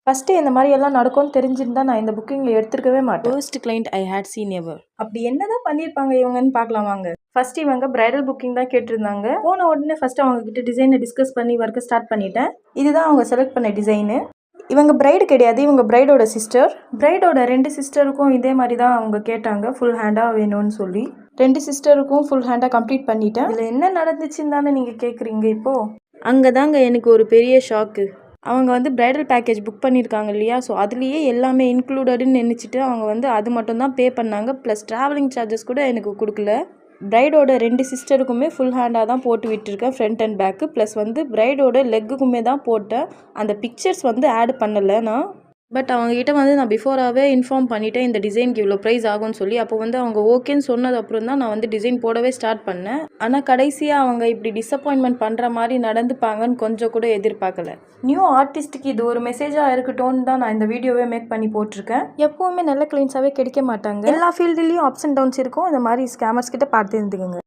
First இந்த மாதிரி எல்லாம் நடக்கும்னு தெரிஞ்சிருந்தா நான் இந்த புக்கிங்கில் எடுத்துருக்கவே மாட்டேன். Worst client I had seen ever. அப்படி என்னதான் பண்ணியிருப்பாங்க இவங்கன்னு பார்க்கலாம் வாங்க. ஃபர்ஸ்ட் இவங்க பிரைடல் புக்கிங் தான் கேட்டிருந்தாங்க. போன உடனே ஃபர்ஸ்ட் அவங்க கிட்ட டிசைனை டிஸ்கஸ் பண்ணி ஒர்க்கை ஸ்டார்ட் பண்ணிட்டேன். இதுதான் அவங்க செலக்ட் பண்ண டிசைனு. இவங்க பிரைடு கிடையாது, இவங்க பிரைடோட சிஸ்டர். பிரைடோட 2 சிஸ்டருக்கும் இதே மாதிரி தான் அவங்க கேட்டாங்க, ஃபுல் ஹேண்டாக வேணும்னு சொல்லி. 2 சிஸ்டருக்கும் ஃபுல் ஹேண்டாக கம்ப்ளீட் பண்ணிட்டேன். இதில் என்ன நடந்துச்சுன்னு தானே நீங்கள் கேட்குறீங்க இப்போது. அங்கே தாங்க எனக்கு ஒரு பெரிய ஷாக்கு. அவங்க பிரைடல் பேக்கேஜ் புக் பண்ணியிருக்காங்க இல்லையா, ஸோ அதுலேயே எல்லாமே இன்க்ளூடடுன்னு நினச்சிட்டு அவங்க அது மட்டும் தான் பே பண்ணாங்க. ப்ளஸ் ட்ராவலிங் சார்ஜஸ் கூட எனக்கு கொடுக்கல. பிரைடோட 2 சிஸ்டருக்குமே ஃபுல் ஹேண்டாக தான் போட்டு விட்டுருக்கேன், ஃப்ரண்ட் அண்ட் பேக்கு. ப்ளஸ் பிரைடோட லெக்குக்குமே தான் போட்டேன். அந்த பிக்சர்ஸ் ஆட் பண்ணலை நான். பட் அவங்ககிட்ட நான் பிஃபோராகவே இன்ஃபார்ம் பண்ணிவிட்டேன் இந்த டிசைனுக்கு இவ்வளோ ப்ரைஸ் ஆகும்னு சொல்லி. அப்போ அவங்க ஓகேன்னு சொன்னது அப்புறம் தான் நான் டிசைன் போடவே ஸ்டார்ட் பண்ணேன். ஆனால் கடைசியாக அவங்க இப்படி டிசப்பாயின்மெண்ட் பண்ணுற மாதிரி நடந்துப்பாங்கன்னு கொஞ்சம் கூட எதிர்பார்க்கல. நியூ ஆர்டிஸ்ட்டுக்கு இது ஒரு மெசேஜாக இருக்கட்டும்னு தான் நான் இந்த வீடியோவே மேக் பண்ணி போட்டிருக்கேன். எப்போவுமே நல்ல கிளைண்ட்ஸாகவே கிடைக்க மாட்டாங்க. எல்லா ஃபீல்டுலேயும் அப்ஸ் அண்ட் டவுன்ஸ் இருக்கும். இந்த மாதிரி ஸ்கேமர்ஸ் கிட்ட பார்த்து இருந்துக்குங்க.